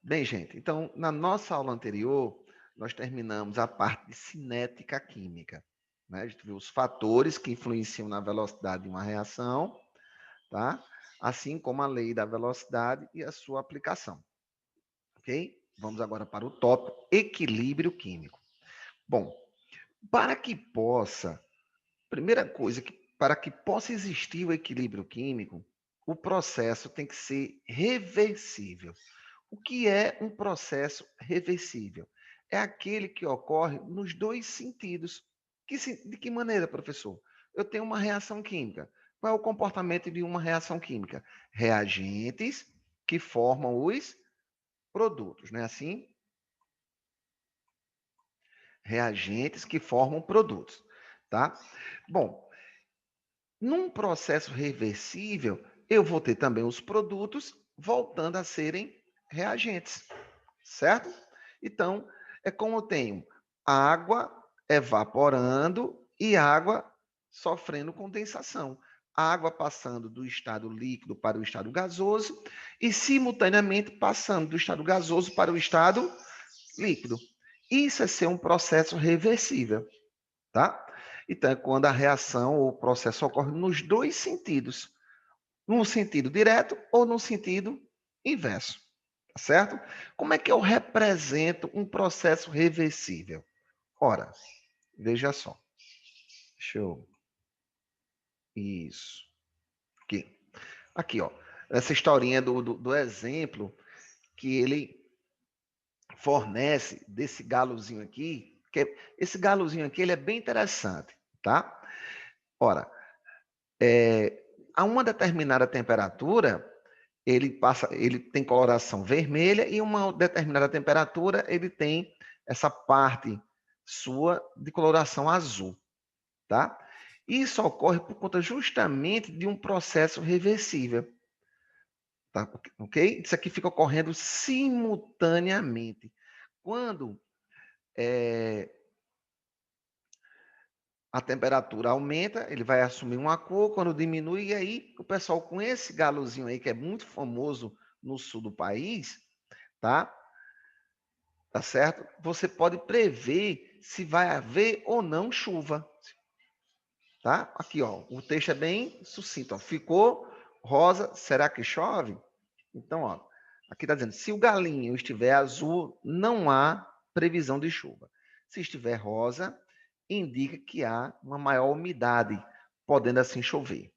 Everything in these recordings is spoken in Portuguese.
Bem, gente, então, na nossa aula anterior, nós terminamos a parte de cinética química, né? A gente viu os fatores que influenciam na velocidade de uma reação, tá? Assim como a lei da velocidade e a sua aplicação, ok? Vamos agora para o tópico equilíbrio químico. Bom, para que possa, primeira coisa, para que possa existir o equilíbrio químico, o processo tem que ser reversível. O que é um processo reversível? É aquele que ocorre nos dois sentidos. De que maneira, professor? Eu tenho uma reação química. Qual é o comportamento de uma reação química? Reagentes que formam os produtos, não é assim? Reagentes que formam produtos, tá? Bom, num processo reversível, eu vou ter também os produtos voltando a serem reagentes, certo? Então, é como eu tenho água evaporando e água sofrendo condensação. Água passando do estado líquido para o estado gasoso e, simultaneamente, passando do estado gasoso para o estado líquido. Isso é ser um processo reversível, tá? Então, é quando a reação ou o processo ocorre nos dois sentidos, no sentido direto ou no sentido inverso, tá certo? Como é que eu represento um processo reversível? Ora, veja só. Deixa eu. Isso. Aqui. Aqui, ó. Essa historinha do exemplo que ele fornece desse galozinho aqui, esse galozinho aqui ele é bem interessante, tá? Ora, a uma determinada temperatura, ele tem coloração vermelha e uma determinada temperatura ele tem essa parte sua de coloração azul, tá? Isso ocorre por conta justamente de um processo reversível, tá? Ok? Isso aqui fica ocorrendo simultaneamente. Quando é, a temperatura aumenta, ele vai assumir uma cor, quando diminui, e aí o pessoal com esse galozinho aí, que é muito famoso no sul do país, tá? Tá certo? Você pode prever se vai haver ou não chuva, tá? Aqui, ó, o texto é bem sucinto, ó. Ficou rosa, será que chove? Então, ó, aqui está dizendo, se o galinho estiver azul, não há previsão de chuva. Se estiver rosa, indica que há uma maior umidade, podendo assim chover.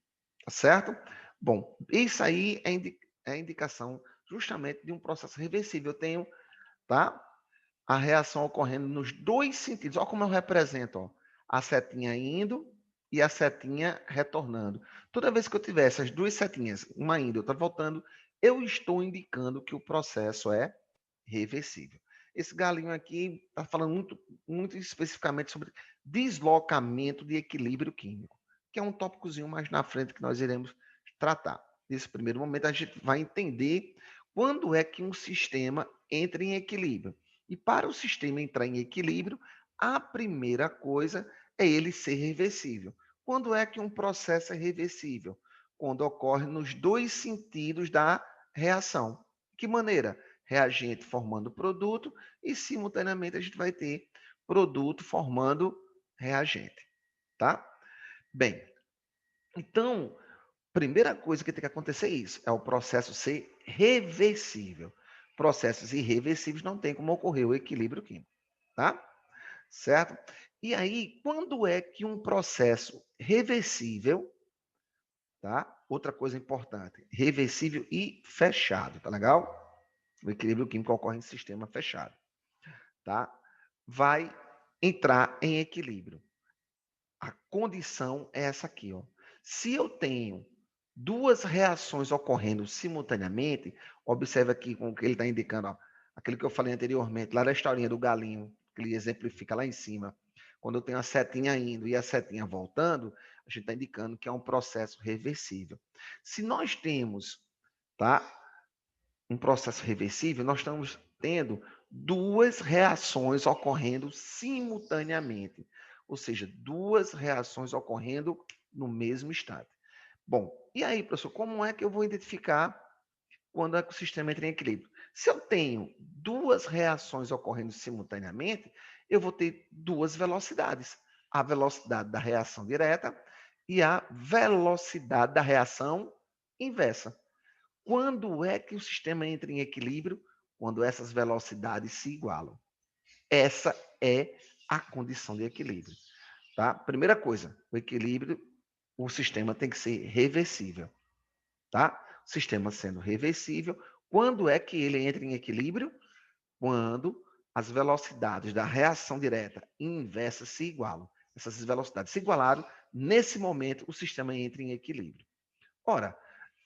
Tá certo? Bom, isso aí é indicação justamente de um processo reversível. Eu tenho, tá? A reação ocorrendo nos dois sentidos. Olha como eu represento, ó. A setinha indo e a setinha retornando. Toda vez que eu tiver essas duas setinhas, uma indo e outra voltando, eu estou indicando que o processo é reversível. Esse galinho aqui está falando muito especificamente sobre deslocamento de equilíbrio químico, que é um tópicozinho mais na frente que nós iremos tratar. Nesse primeiro momento, a gente vai entender quando é que um sistema entra em equilíbrio. E para o sistema entrar em equilíbrio, a primeira coisa é ele ser reversível. Quando é que um processo é reversível? Quando ocorre nos dois sentidos da reação. De que maneira? Reagente formando produto e, simultaneamente, a gente vai ter produto formando reagente, tá? Bem, então, primeira coisa que tem que acontecer é isso, é o processo ser reversível. Processos irreversíveis não tem como ocorrer o equilíbrio químico, tá? Certo? E aí, quando é que um processo reversível, tá? Outra coisa importante, reversível e fechado, tá legal? O equilíbrio químico ocorre em sistema fechado, tá? Vai entrar em equilíbrio. A condição é essa aqui, ó. Se eu tenho duas reações ocorrendo simultaneamente, observa aqui com o que ele está indicando, ó, aquilo que eu falei anteriormente, lá da historinha do galinho, que ele exemplifica lá em cima. Quando eu tenho a setinha indo e a setinha voltando, a gente está indicando que é um processo reversível. Se nós temos, tá, um processo reversível, nós estamos tendo duas reações ocorrendo simultaneamente, ou seja, duas reações ocorrendo no mesmo instante. Bom, e aí, professor, como é que eu vou identificar quando é que o sistema entra em equilíbrio? Se eu tenho duas reações ocorrendo simultaneamente, eu vou ter duas velocidades. A velocidade da reação direta e a velocidade da reação inversa. Quando é que o sistema entra em equilíbrio? Quando essas velocidades se igualam. Essa é a condição de equilíbrio. Tá? Primeira coisa, o equilíbrio, o sistema tem que ser reversível. Tá? O sistema sendo reversível, quando é que ele entra em equilíbrio? Quando as velocidades da reação direta e inversa se igualam. Essas velocidades se igualaram, nesse momento o sistema entra em equilíbrio. Ora,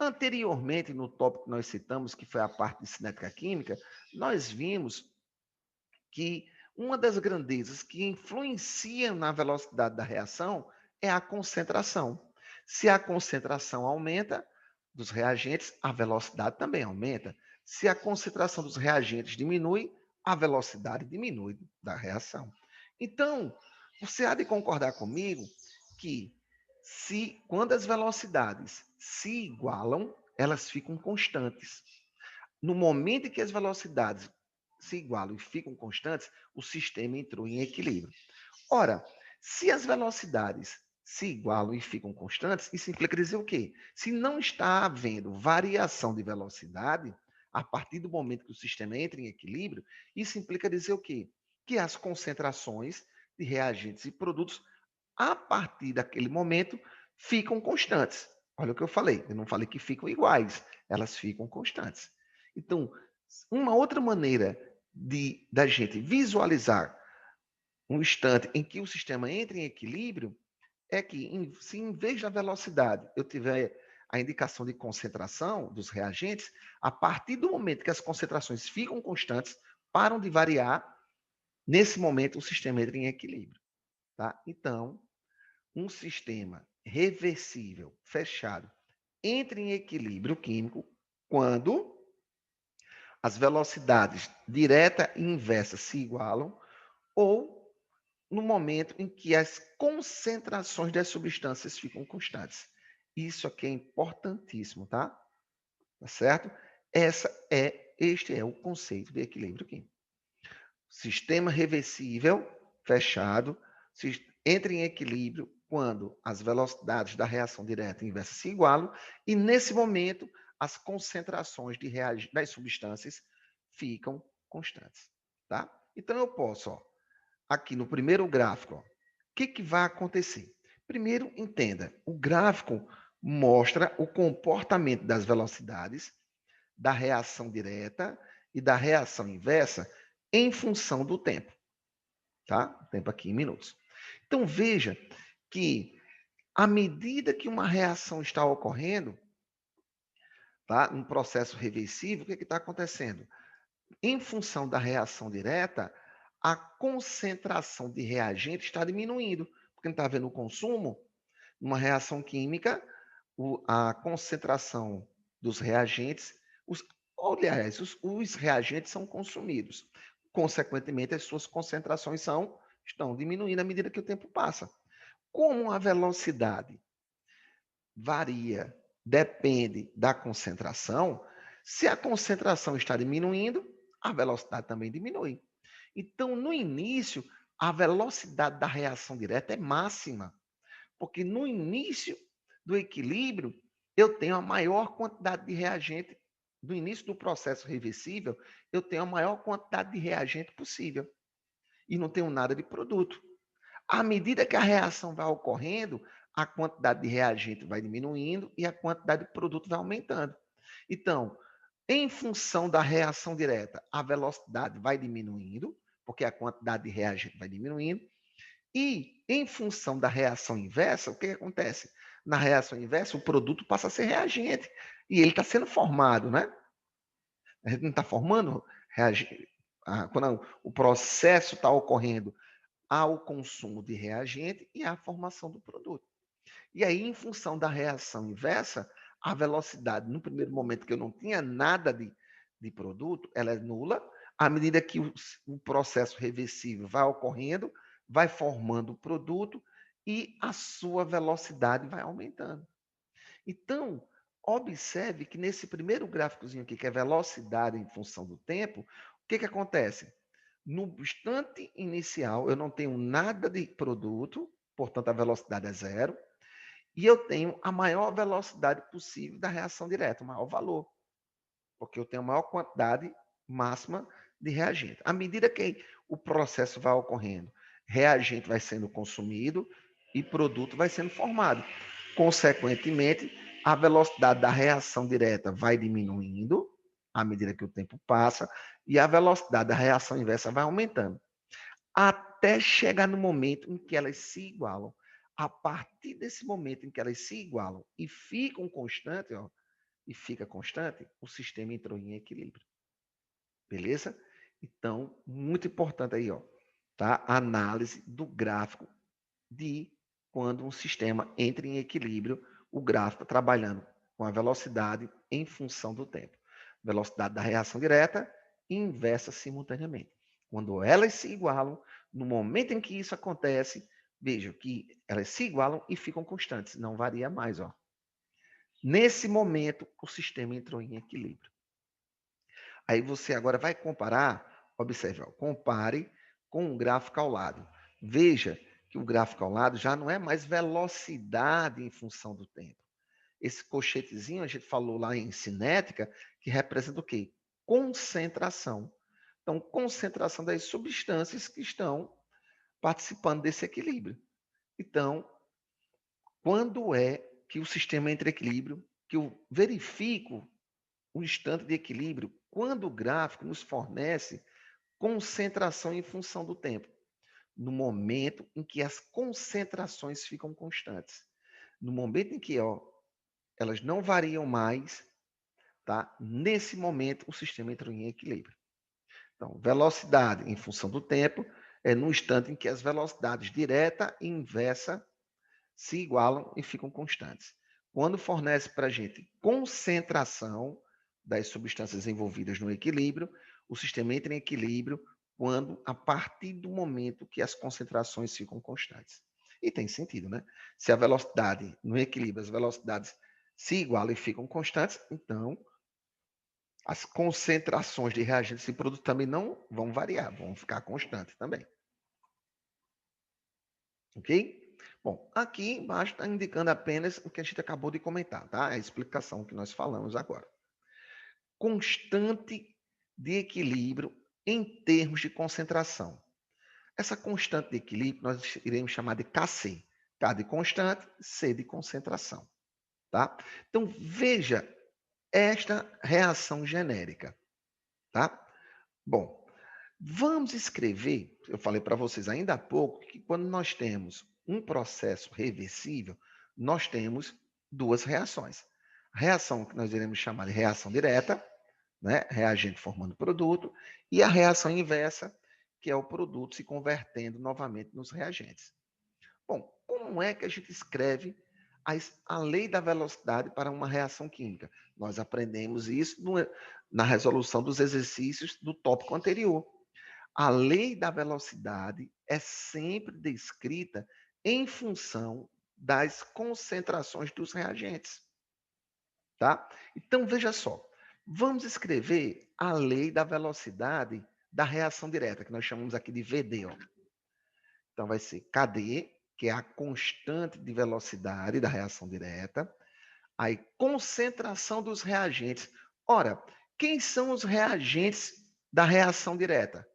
anteriormente no tópico que nós citamos, que foi a parte de cinética química, nós vimos que uma das grandezas que influenciam na velocidade da reação é a concentração. Se a concentração aumenta dos reagentes, a velocidade também aumenta. Se a concentração dos reagentes diminui, a velocidade diminui da reação. Então, você há de concordar comigo que se quando as velocidades se igualam, elas ficam constantes. No momento em que as velocidades se igualam e ficam constantes, o sistema entrou em equilíbrio. Ora, se as velocidades se igualam e ficam constantes, isso implica dizer o quê? Se não está havendo variação de velocidade, a partir do momento que o sistema entra em equilíbrio, isso implica dizer o quê? Que as concentrações de reagentes e produtos, a partir daquele momento, ficam constantes. Olha o que eu não falei que ficam iguais, elas ficam constantes. Então, uma outra maneira de da gente visualizar um instante em que o sistema entra em equilíbrio é que, se em vez da velocidade eu tiver a indicação de concentração dos reagentes, a partir do momento que as concentrações ficam constantes, param de variar, nesse momento o sistema entra em equilíbrio. Tá? Então, um sistema reversível, fechado, entra em equilíbrio químico quando as velocidades direta e inversa se igualam ou no momento em que as concentrações das substâncias ficam constantes. Isso aqui é importantíssimo, tá? Tá certo? Este é o conceito de equilíbrio químico. Sistema reversível, fechado, entra em equilíbrio quando as velocidades da reação direta e inversa se igualam e, nesse momento, as concentrações das substâncias ficam constantes. Tá? Então, eu posso, ó, aqui no primeiro gráfico, ó, o que vai acontecer? Primeiro, entenda, o gráfico mostra o comportamento das velocidades, da reação direta e da reação inversa em função do tempo, tá? O tempo aqui em minutos. Então veja que à medida que uma reação está ocorrendo, tá? Um processo reversível, o que está acontecendo? Em função da reação direta, a concentração de reagente está diminuindo, porque não está havendo o consumo. Numa reação química, a concentração dos reagentes, aliás, os reagentes são consumidos. Consequentemente, as suas concentrações estão diminuindo à medida que o tempo passa. Como a velocidade varia, depende da concentração, se a concentração está diminuindo, a velocidade também diminui. Então, no início, a velocidade da reação direta é máxima, porque no início do equilíbrio, eu tenho a maior quantidade de reagente, no início do processo reversível, eu tenho a maior quantidade de reagente possível e não tenho nada de produto. À medida que a reação vai ocorrendo, a quantidade de reagente vai diminuindo e a quantidade de produto vai aumentando. Então, em função da reação direta, a velocidade vai diminuindo, porque a quantidade de reagente vai diminuindo, e em função da reação inversa, o que acontece? Na reação inversa, o produto passa a ser reagente e ele está sendo formado, né? A gente não está formando reagente. Quando o processo está ocorrendo ao consumo de reagente e à formação do produto. E aí, em função da reação inversa, a velocidade, no primeiro momento que eu não tinha nada de produto, ela é nula. À medida que o processo reversível vai ocorrendo, vai formando o produto e a sua velocidade vai aumentando. Então, observe que nesse primeiro gráficozinho aqui, que é velocidade em função do tempo, o que acontece? No instante inicial, eu não tenho nada de produto, portanto, a velocidade é zero, e eu tenho a maior velocidade possível da reação direta, o maior valor, porque eu tenho a maior quantidade máxima de reagente. À medida que o processo vai ocorrendo, reagente vai sendo consumido e produto vai sendo formado. Consequentemente, a velocidade da reação direta vai diminuindo à medida que o tempo passa e a velocidade da reação inversa vai aumentando, até chegar no momento em que elas se igualam. A partir desse momento em que elas se igualam e ficam constantes, ó, e fica constante, o sistema entrou em equilíbrio. Beleza? Então, muito importante aí, ó, tá? A análise do gráfico de quando um sistema entra em equilíbrio, o gráfico tá trabalhando com a velocidade em função do tempo. Velocidade da reação direta e inversa simultaneamente. Quando elas se igualam, no momento em que isso acontece, veja que elas se igualam e ficam constantes, não varia mais, ó. Nesse momento, o sistema entrou em equilíbrio. Aí você agora vai comparar, observe, ó, compare com o gráfico ao lado. Veja que o gráfico ao lado já não é mais velocidade em função do tempo. Esse colchetezinho, a gente falou lá em cinética, que representa o quê? Concentração. Então, concentração das substâncias que estão participando desse equilíbrio. Então, quando é que o sistema entra em equilíbrio, que eu verifico o instante de equilíbrio, quando o gráfico nos fornece concentração em função do tempo, no momento em que as concentrações ficam constantes. No momento em que elas não variam mais, tá? Nesse momento o sistema entra em equilíbrio. Então, velocidade em função do tempo é no instante em que as velocidades direta e inversa se igualam e ficam constantes. Quando fornece para a gente concentração das substâncias envolvidas no equilíbrio, o sistema entra em equilíbrio quando, a partir do momento que as concentrações ficam constantes. E tem sentido, né? Se a velocidade no equilíbrio, as velocidades se igualam e ficam constantes, então as concentrações de reagentes e produtos também não vão variar, vão ficar constantes também. Ok? Bom, aqui embaixo está indicando apenas o que a gente acabou de comentar, tá? A explicação que nós falamos agora. Constante de equilíbrio em termos de concentração. Essa constante de equilíbrio nós iremos chamar de Kc. K de constante, C de concentração, tá? Então, veja esta reação genérica, tá? Bom, vamos escrever, eu falei para vocês ainda há pouco, que quando nós temos um processo reversível, nós temos duas reações. A reação que nós iremos chamar de reação direta, né? Reagente formando produto, e a reação inversa, que é o produto se convertendo novamente nos reagentes. Bom, como é que a gente escreve a lei da velocidade para uma reação química? Nós aprendemos isso na resolução dos exercícios do tópico anterior. A lei da velocidade é sempre descrita em função das concentrações dos reagentes, tá? Então veja só, vamos escrever a lei da velocidade da reação direta, que nós chamamos aqui de VD, ó. Então vai ser KD, que é a constante de velocidade da reação direta, aí concentração dos reagentes. Ora, quem são os reagentes da reação direta?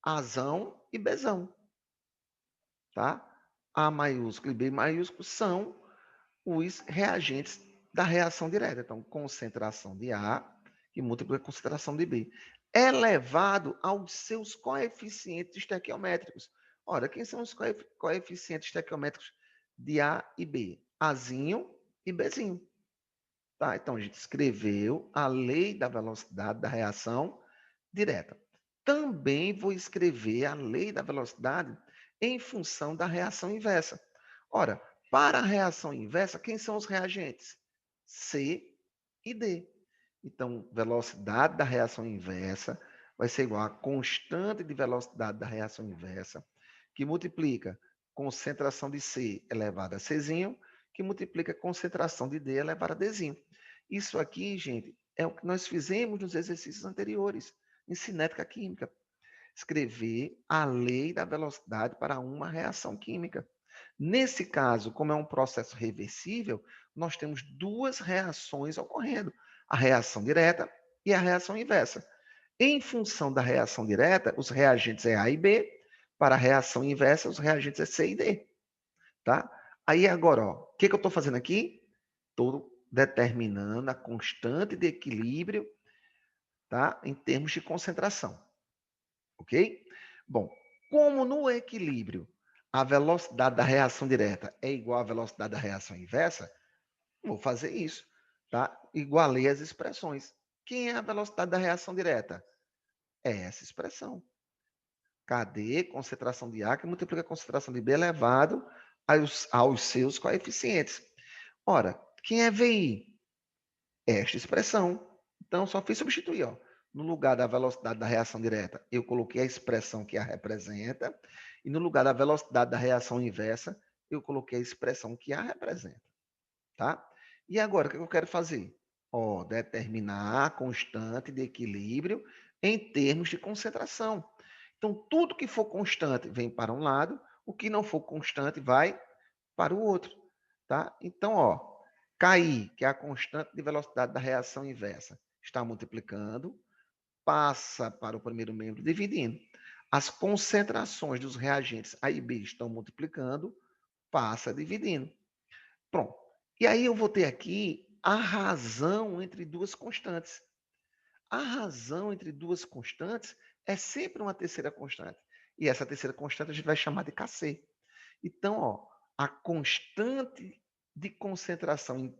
Azão e Bzão, tá? A maiúsculo e B maiúsculo são os reagentes da reação direta. Então, concentração de A, que multiplica a concentração de B, elevado aos seus coeficientes estequiométricos. Ora, quem são os coeficientes estequiométricos de A e B? Azinho e Bzinho. Tá? Então, a gente escreveu a lei da velocidade da reação direta. Também vou escrever a lei da velocidade em função da reação inversa. Ora, para a reação inversa, quem são os reagentes? C e D. Então, velocidade da reação inversa vai ser igual a constante de velocidade da reação inversa, que multiplica concentração de C elevado a Czinho, que multiplica concentração de D elevado a Dzinho. Isso aqui, gente, é o que nós fizemos nos exercícios anteriores, em cinética química. Escrever a lei da velocidade para uma reação química. Nesse caso, como é um processo reversível, nós temos duas reações ocorrendo: a reação direta e a reação inversa. Em função da reação direta, os reagentes é A e B, para a reação inversa, os reagentes é C e D. Tá? Aí agora, ó, o que eu estou fazendo aqui? Estou determinando a constante de equilíbrio, tá? Em termos de concentração. Ok? Bom, como no equilíbrio a velocidade da reação direta é igual à velocidade da reação inversa, vou fazer isso, tá? Igualei as expressões. Quem é a velocidade da reação direta? É essa expressão. KD, concentração de A, que multiplica a concentração de B elevado aos seus coeficientes. Ora, quem é VI? Esta expressão. Então, só fiz substituir, ó. No lugar da velocidade da reação direta, eu coloquei a expressão que a representa, e no lugar da velocidade da reação inversa, eu coloquei a expressão que a representa, tá? E agora, o que eu quero fazer? Ó, determinar a constante de equilíbrio em termos de concentração. Então, tudo que for constante vem para um lado, o que não for constante vai para o outro, tá? Então, ó, KI, que é a constante de velocidade da reação inversa, está multiplicando, passa para o primeiro membro dividindo. As concentrações dos reagentes A e B estão multiplicando, passa dividindo. Pronto. E aí eu vou ter aqui a razão entre duas constantes. A razão entre duas constantes é sempre uma terceira constante. E essa terceira constante a gente vai chamar de Kc. Então, ó, a constante de concentração,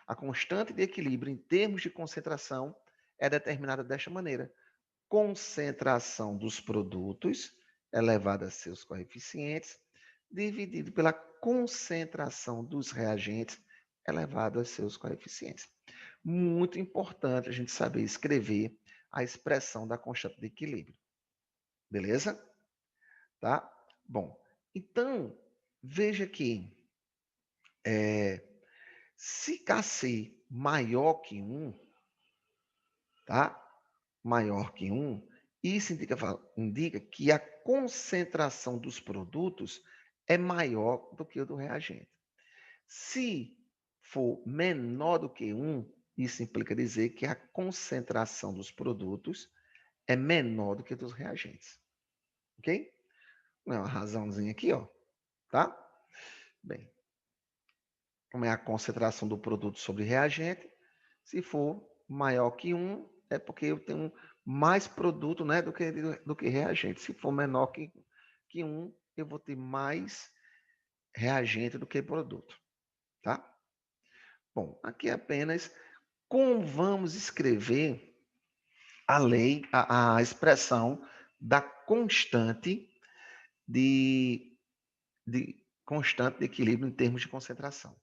a constante de equilíbrio em termos de concentração é determinada desta maneira. Concentração dos produtos elevada a seus coeficientes, dividido pela concentração dos reagentes elevado a seus coeficientes. Muito importante a gente saber escrever a expressão da constante de equilíbrio. Beleza? Tá? Bom, então, veja que se Kc maior que 1, tá? Maior que 1, isso indica que a concentração dos produtos é maior do que o do reagente. Se for menor do que 1, isso implica dizer que a concentração dos produtos é menor do que dos reagentes. Ok? Não é uma razãozinha aqui, ó. Tá? Bem, como é a concentração do produto sobre reagente, se for maior que 1, é porque eu tenho mais produto, né, do que reagente. Se for menor que 1, eu vou ter mais reagente do que produto. Tá? Bom, aqui apenas como vamos escrever a lei, a expressão da constante de equilíbrio em termos de concentração.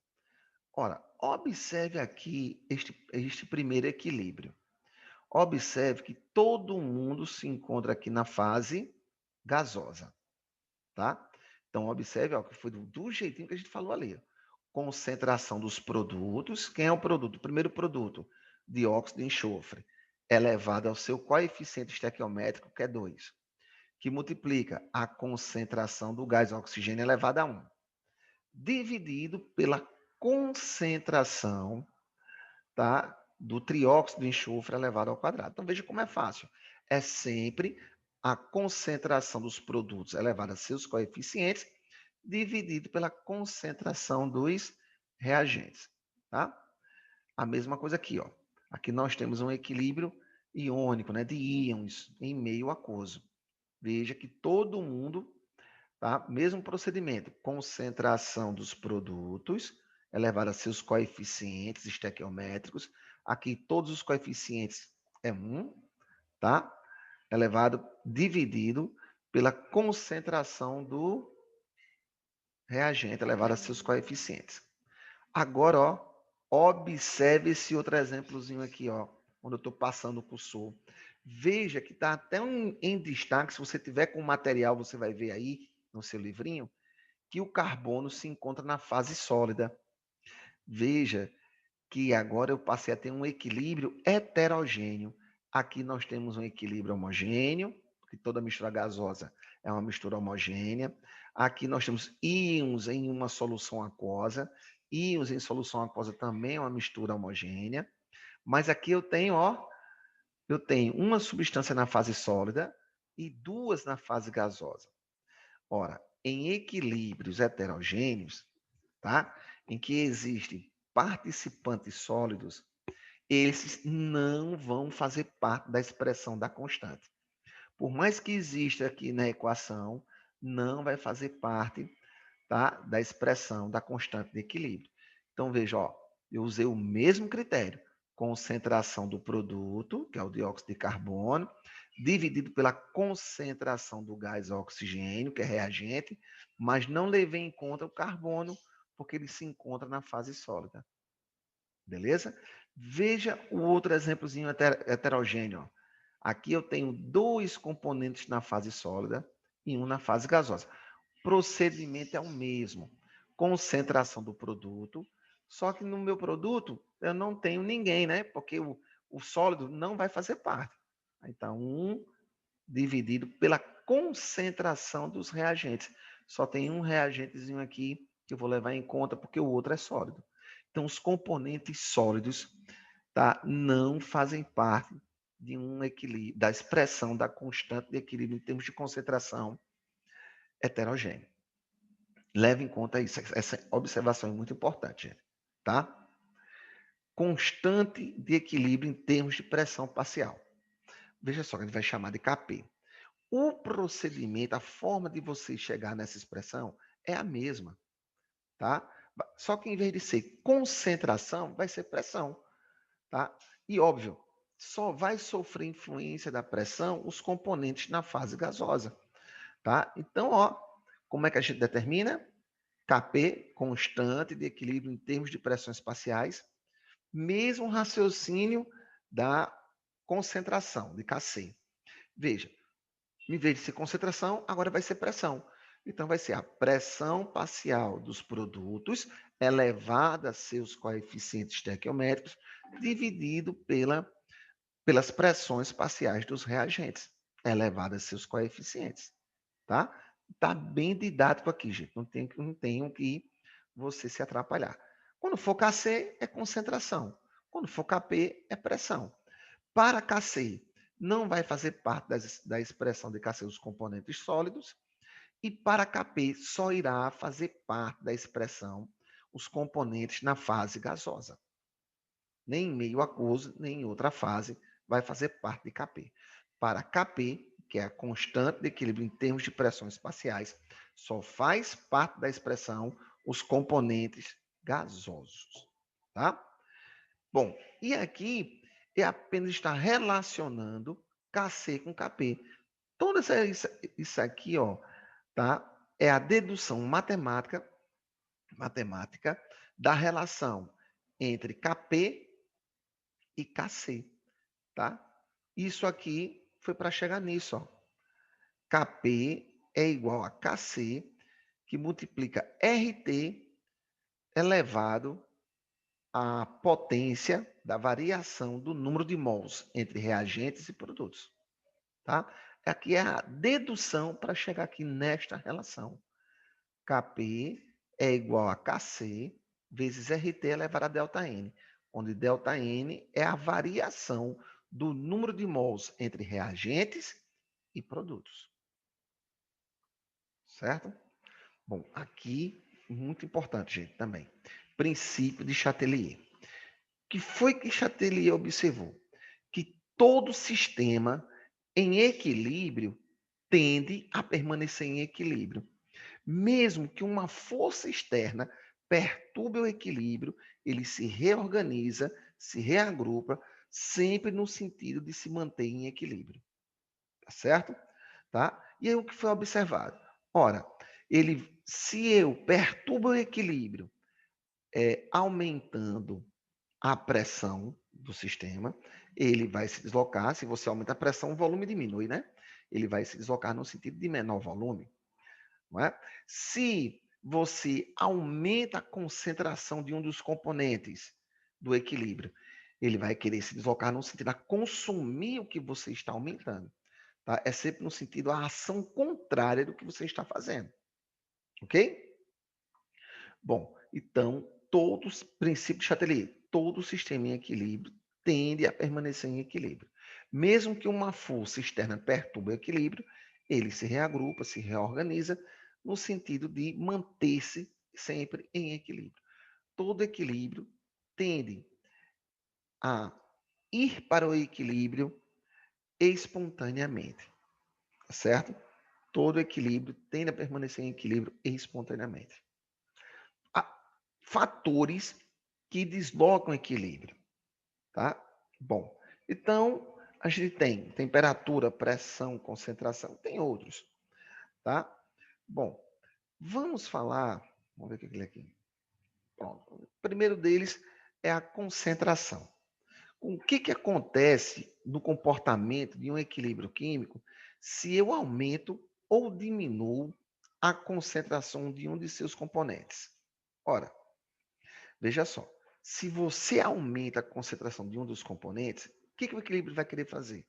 Ora, observe aqui este primeiro equilíbrio. Observe que todo mundo se encontra aqui na fase gasosa, tá? Então, observe, ó, que foi do jeitinho que a gente falou ali. Concentração dos produtos. Quem é o produto? O primeiro produto, dióxido de enxofre, elevado ao seu coeficiente estequiométrico, que é 2, que multiplica a concentração do gás oxigênio elevada a 1, dividido pela concentração, tá, do trióxido de enxofre elevado ao quadrado. Então, veja como é fácil. É sempre a concentração dos produtos elevada a seus coeficientes, dividido pela concentração dos reagentes. Tá? A mesma coisa aqui. Ó. Aqui nós temos um equilíbrio iônico, né, de íons em meio aquoso. Veja que todo mundo, tá? Mesmo procedimento, concentração dos produtos elevado a seus coeficientes estequiométricos. Aqui todos os coeficientes é 1, tá? Elevado, dividido pela concentração do reagente elevado a seus coeficientes. Agora, ó, observe esse outro exemplozinho aqui, ó, onde eu estou passando o cursor. Veja que está até em destaque, se você tiver com o material, você vai ver aí no seu livrinho, que o carbono se encontra na fase sólida. Veja que agora eu passei a ter um equilíbrio heterogêneo. Aqui nós temos um equilíbrio homogêneo, porque toda mistura gasosa é uma mistura homogênea. Aqui nós temos íons em uma solução aquosa. Íons em solução aquosa também é uma mistura homogênea. Mas aqui eu tenho, ó, eu tenho uma substância na fase sólida e duas na fase gasosa. Ora, em equilíbrios heterogêneos, tá? Em que existem participantes sólidos, esses não vão fazer parte da expressão da constante. Por mais que exista aqui na equação, não vai fazer parte, tá, da expressão da constante de equilíbrio. Então, veja, ó, eu usei o mesmo critério. Concentração do produto, que é o dióxido de carbono, dividido pela concentração do gás oxigênio, que é reagente, mas não levei em conta o carbono, porque ele se encontra na fase sólida. Beleza? Veja o outro exemplozinho heterogêneo. Aqui eu tenho dois componentes na fase sólida e um na fase gasosa. O procedimento é o mesmo. Concentração do produto, só que no meu produto eu não tenho ninguém, né? Porque o sólido não vai fazer parte. Então, um dividido pela concentração dos reagentes. Só tem um reagentezinho aqui que eu vou levar em conta porque o outro é sólido. Então, os componentes sólidos, tá, não fazem parte de um equilíbrio, da expressão da constante de equilíbrio em termos de concentração heterogênea. Leve em conta isso. Essa observação é muito importante, gente, tá? Constante de equilíbrio em termos de pressão parcial. Veja só, que a gente vai chamar de Kp. O procedimento, a forma de você chegar nessa expressão é a mesma, tá? Só que em vez de ser concentração, vai ser pressão, tá? E óbvio, só vai sofrer influência da pressão os componentes na fase gasosa, tá? Então, ó, como é que a gente determina? Kp, constante de equilíbrio em termos de pressões parciais, mesmo raciocínio da concentração, de Kc. Veja, em vez de ser concentração, agora vai ser pressão. Então, vai ser a pressão parcial dos produtos elevada a seus coeficientes estequiométricos, dividido pelas pressões parciais dos reagentes, elevada a seus coeficientes. Tá? Tá bem didático aqui, gente. Não tem que você se atrapalhar. Quando for Kc, é concentração. Quando for Kp, é pressão. Para Kc, não vai fazer parte da expressão de Kc os componentes sólidos, e para Kp só irá fazer parte da expressão os componentes na fase gasosa. Nem em meio aquoso, nem em outra fase vai fazer parte de Kp. Para Kp, que é a constante de equilíbrio em termos de pressões parciais, só faz parte da expressão os componentes gasosos. Tá? Bom, e aqui é apenas estar relacionando Kc com Kp. Todo isso aqui, ó, tá? É a dedução matemática da relação entre Kp e Kc, tá? Isso aqui foi para chegar nisso, ó. Kp é igual a Kc, que multiplica RT elevado à potência da variação do número de mols entre reagentes e produtos, tá? Aqui é a dedução para chegar aqui nesta relação. Kp é igual a Kc vezes RT elevado a ΔN, onde ΔN é a variação do número de mols entre reagentes e produtos. Certo? Bom, aqui, muito importante, gente, também. Princípio de Chatelier. O que foi que Chatelier observou? Que todo sistema em equilíbrio tende a permanecer em equilíbrio. Mesmo que uma força externa perturbe o equilíbrio, ele se reorganiza, se reagrupa, sempre no sentido de se manter em equilíbrio. Tá certo? Tá? E aí o que foi observado? Ora, se eu perturbo o equilíbrio, aumentando a pressão do sistema, ele vai se deslocar. Se você aumenta a pressão, o volume diminui, né? Ele vai se deslocar no sentido de menor volume. Não é? Se você aumenta a concentração de um dos componentes, do equilíbrio. Ele vai querer se deslocar no sentido a consumir o que você está aumentando. Tá? É sempre no sentido a ação contrária do que você está fazendo. Ok? Bom, então, todos, princípio de Chatelier, todo sistema em equilíbrio tende a permanecer em equilíbrio. Mesmo que uma força externa perturbe o equilíbrio, ele se reagrupa, se reorganiza, no sentido de manter-se sempre em equilíbrio. Todo equilíbrio tende a ir para o equilíbrio espontaneamente, tá certo? Todo equilíbrio tende a permanecer em equilíbrio espontaneamente. Há fatores que deslocam o equilíbrio, tá? Bom, então a gente tem temperatura, pressão, concentração, tem outros, tá? Bom, vamos falar, vamos ver o que ele aqui. Pronto. O primeiro deles é a concentração. O que acontece no comportamento de um equilíbrio químico se eu aumento ou diminuo a concentração de um de seus componentes? Ora, veja só, se você aumenta a concentração de um dos componentes, o que o equilíbrio vai querer fazer?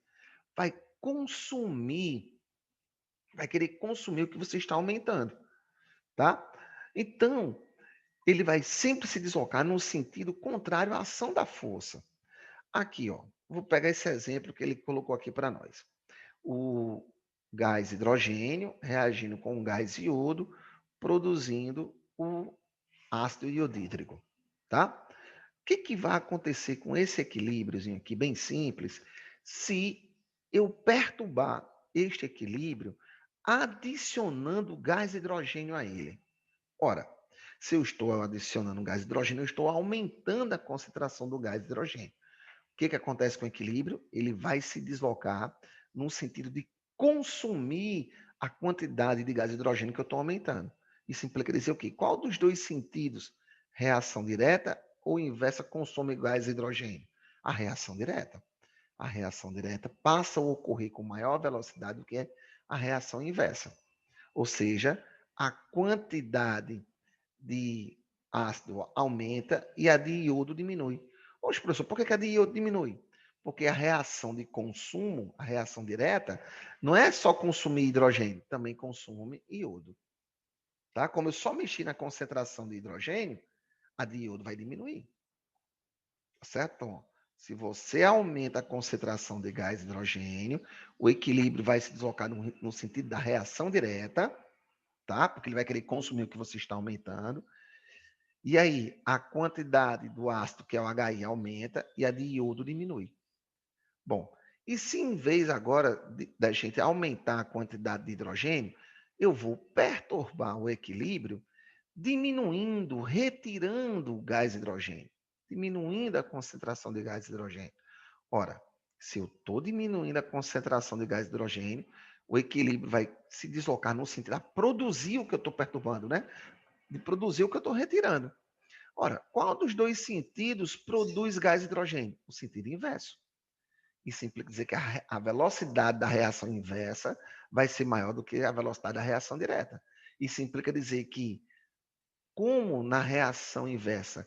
Vai consumir, vai querer consumir o que você está aumentando, tá? Então, ele vai sempre se deslocar no sentido contrário à ação da força. Aqui, ó, vou pegar esse exemplo que ele colocou aqui para nós. O gás hidrogênio reagindo com o gás iodo, produzindo o ácido iodídrico, tá? O que vai acontecer com esse equilíbriozinho aqui, bem simples, se eu perturbar este equilíbrio adicionando gás hidrogênio a ele? Ora, se eu estou adicionando gás hidrogênio, eu estou aumentando a concentração do gás hidrogênio. O que acontece com o equilíbrio? Ele vai se deslocar no sentido de consumir a quantidade de gás hidrogênio que eu estou aumentando. Isso implica dizer o quê? Qual dos dois sentidos, reação direta ou inversa, consome gás hidrogênio? A reação direta. A reação direta passa a ocorrer com maior velocidade do que a reação inversa. Ou seja, a quantidade de ácido aumenta e a de iodo diminui. Poxa, professor, por que a de iodo diminui? Porque a reação de consumo, a reação direta, não é só consumir hidrogênio, também consome iodo. Tá? Como eu só mexi na concentração de hidrogênio, a de iodo vai diminuir. Tá certo? Então, se você aumenta a concentração de gás hidrogênio, o equilíbrio vai se deslocar no sentido da reação direta, tá? Porque ele vai querer consumir o que você está aumentando. E aí, a quantidade do ácido, que é o HI, aumenta e a de iodo diminui. Bom, e se em vez agora da gente aumentar a quantidade de hidrogênio, eu vou perturbar o equilíbrio, diminuindo, retirando o gás hidrogênio, diminuindo a concentração de gás hidrogênio. Ora, se eu estou diminuindo a concentração de gás hidrogênio, o equilíbrio vai se deslocar no sentido de produzir o que eu estou perturbando, né? De produzir o que eu estou retirando. Ora, qual dos dois sentidos produz gás hidrogênio? O sentido inverso. Isso implica dizer que a velocidade da reação inversa vai ser maior do que a velocidade da reação direta. Isso implica dizer que, como na reação inversa,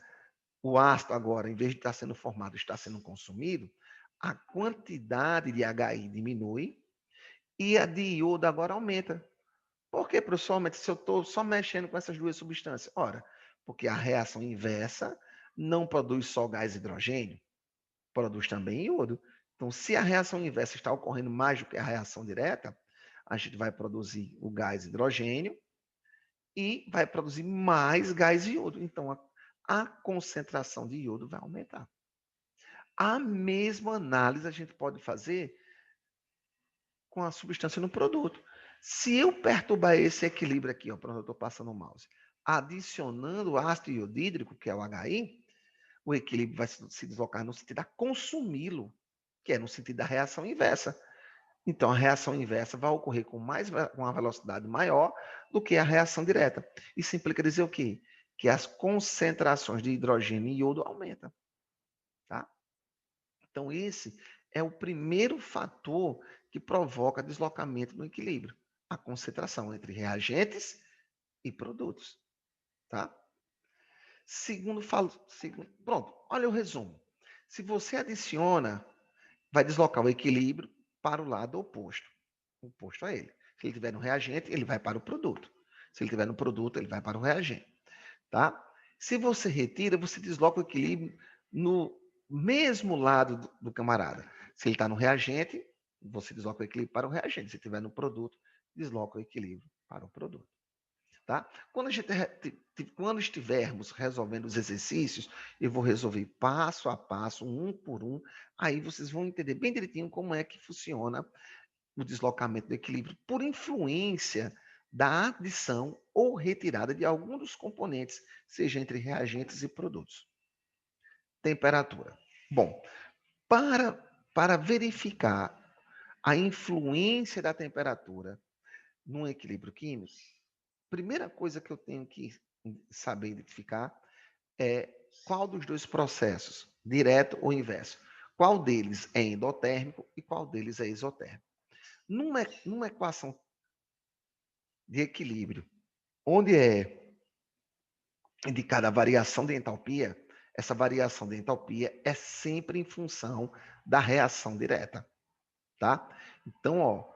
o ácido agora, em vez de estar sendo formado, está sendo consumido, a quantidade de HI diminui e a de iodo agora aumenta. Por que, professor, se eu estou só mexendo com essas duas substâncias? Ora, porque a reação inversa não produz só gás hidrogênio, produz também iodo. Então, se a reação inversa está ocorrendo mais do que a reação direta, a gente vai produzir o gás hidrogênio e vai produzir mais gás iodo. Então, a concentração de iodo vai aumentar. A mesma análise a gente pode fazer com a substância no produto. Se eu perturbar esse equilíbrio aqui, ó, pronto, eu estou passando o mouse, adicionando ácido iodídrico, que é o HI, o equilíbrio vai se deslocar no sentido de consumi-lo, que é no sentido da reação inversa. Então, a reação inversa vai ocorrer com uma velocidade maior do que a reação direta. Isso implica dizer o quê? Que as concentrações de hidrogênio e iodo aumentam. Tá? Então, esse é o primeiro fator que provoca deslocamento no equilíbrio, a concentração entre reagentes e produtos. Tá? Pronto, olha o resumo. Se você adiciona, vai deslocar o equilíbrio para o lado oposto a ele. Se ele estiver no reagente, ele vai para o produto. Se ele estiver no produto, ele vai para o reagente, tá? Se você retira, você desloca o equilíbrio no mesmo lado do camarada. Se ele está no reagente, você desloca o equilíbrio para o reagente. Se estiver no produto, desloca o equilíbrio para o produto. Tá? Quando estivermos resolvendo os exercícios, eu vou resolver passo a passo, um por um. Aí vocês vão entender bem direitinho como é que funciona o deslocamento do equilíbrio por influência da adição ou retirada de algum dos componentes, seja entre reagentes e produtos. Temperatura. Bom, para, para verificar a influência da temperatura num equilíbrio químico, primeira coisa que eu tenho que saber identificar é qual dos dois processos, direto ou inverso, qual deles é endotérmico e qual deles é exotérmico. Numa equação de equilíbrio, onde é indicada a variação de entalpia, essa variação de entalpia é sempre em função da reação direta, tá? Então, ó,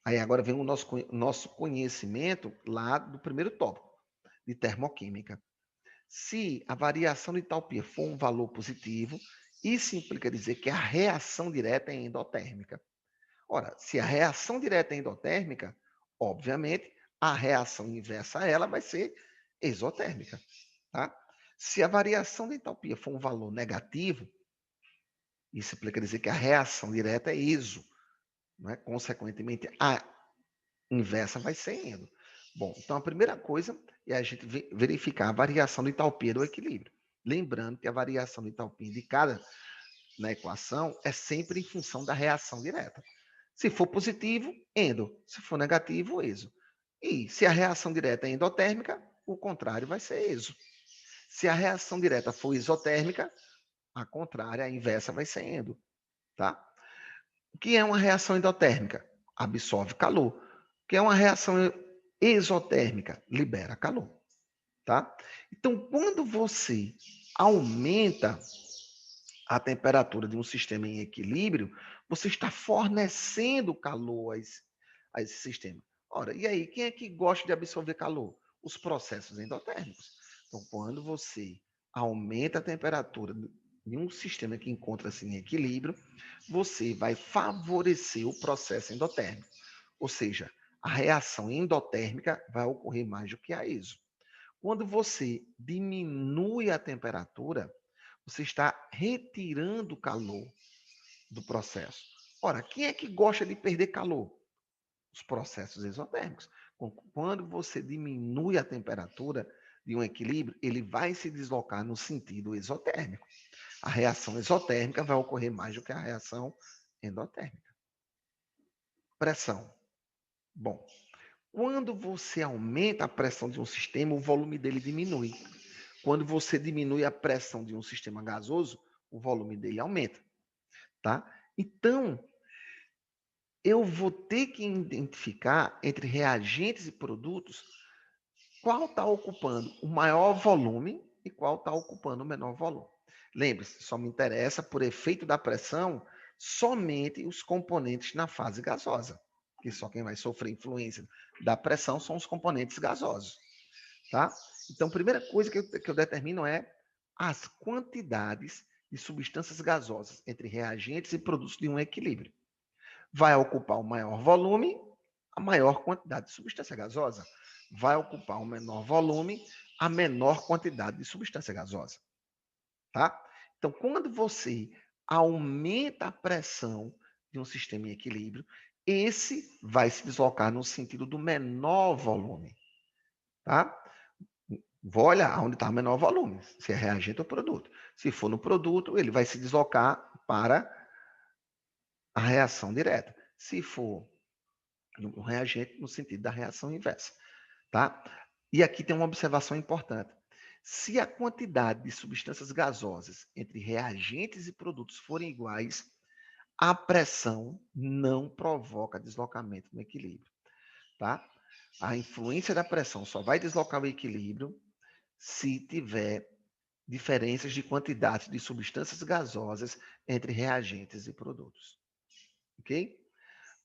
aí agora vem o nosso conhecimento lá do primeiro tópico, de termoquímica. Se a variação de entalpia for um valor positivo, isso implica dizer que a reação direta é endotérmica. Ora, se a reação direta é endotérmica, obviamente, a reação inversa a ela vai ser exotérmica. Tá? Se a variação de entalpia for um valor negativo, isso implica dizer que a reação direta é exo. Né? Consequentemente, a inversa vai ser endo. Bom, então a primeira coisa é a gente verificar a variação de entalpia do equilíbrio. Lembrando que a variação de entalpia indicada na equação é sempre em função da reação direta. Se for positivo, endo. Se for negativo, exo. E se a reação direta é endotérmica, o contrário vai ser exo. Se a reação direta for isotérmica, a contrária, a inversa vai ser endo. Tá? O que é uma reação endotérmica? Absorve calor. O que é uma reação exotérmica? Libera calor. Tá? Então, quando você aumenta a temperatura de um sistema em equilíbrio, você está fornecendo calor a esse sistema. Ora, e aí, quem é que gosta de absorver calor? Os processos endotérmicos. Então, quando você aumenta a temperatura de um sistema que encontra-se em equilíbrio, você vai favorecer o processo endotérmico. Ou seja, a reação endotérmica vai ocorrer mais do que a exo. Quando você diminui a temperatura, você está retirando calor do processo. Ora, quem é que gosta de perder calor? Os processos exotérmicos. Quando você diminui a temperatura de um equilíbrio, ele vai se deslocar no sentido exotérmico. A reação exotérmica vai ocorrer mais do que a reação endotérmica. Pressão. Bom, quando você aumenta a pressão de um sistema, o volume dele diminui. Quando você diminui a pressão de um sistema gasoso, o volume dele aumenta, tá? Então, eu vou ter que identificar entre reagentes e produtos qual está ocupando o maior volume e qual está ocupando o menor volume. Lembre-se, só me interessa, por efeito da pressão, somente os componentes na fase gasosa, que só quem vai sofrer influência da pressão são os componentes gasosos, tá? Então, a primeira coisa que eu determino é as quantidades de substâncias gasosas entre reagentes e produtos de um equilíbrio. Vai ocupar o maior volume, a maior quantidade de substância gasosa. Vai ocupar o menor volume, a menor quantidade de substância gasosa. Tá? Então, quando você aumenta a pressão de um sistema em equilíbrio, esse vai se deslocar no sentido do menor volume. Tá? Vou olhar onde está o menor volume, se é reagente ou produto. Se for no produto, ele vai se deslocar para a reação direta. Se for no reagente, no sentido da reação inversa. Tá? E aqui tem uma observação importante. Se a quantidade de substâncias gasosas entre reagentes e produtos forem iguais, a pressão não provoca deslocamento no equilíbrio. Tá? A influência da pressão só vai deslocar o equilíbrio se tiver diferenças de quantidade de substâncias gasosas entre reagentes e produtos. Ok?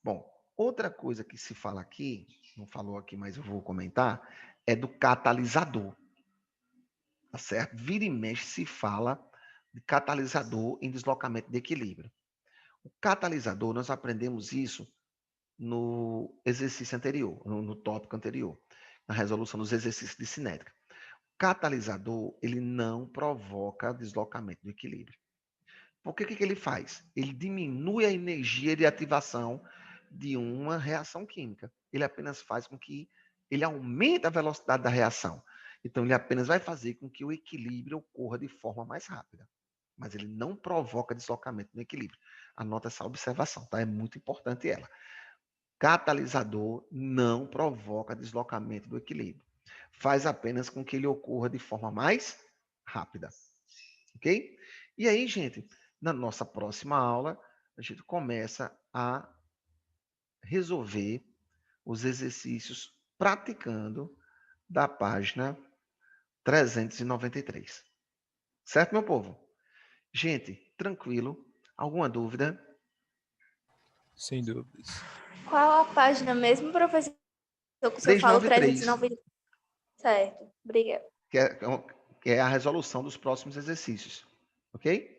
Bom, outra coisa que se fala aqui, não falou aqui, mas eu vou comentar, é do catalisador. Tá certo? Vira e mexe se fala de catalisador em deslocamento de equilíbrio. O catalisador, nós aprendemos isso no exercício anterior, no tópico anterior, na resolução dos exercícios de cinética. O catalisador, ele não provoca deslocamento do equilíbrio. Porque o que ele faz? Ele diminui a energia de ativação de uma reação química. Ele apenas faz com que ele aumente a velocidade da reação. Então, ele apenas vai fazer com que o equilíbrio ocorra de forma mais rápida. Mas ele não provoca deslocamento no equilíbrio. Anota essa observação, tá? É muito importante ela. Catalisador não provoca deslocamento do equilíbrio. Faz apenas com que ele ocorra de forma mais rápida. Ok? E aí, gente, na nossa próxima aula, a gente começa a resolver os exercícios praticando da página 393. Certo, meu povo? Gente, tranquilo? Alguma dúvida? Sem dúvidas. Qual a página mesmo, professor? Que o senhor falou 393, 390. Certo, obrigada. que é a resolução dos próximos exercícios. Ok?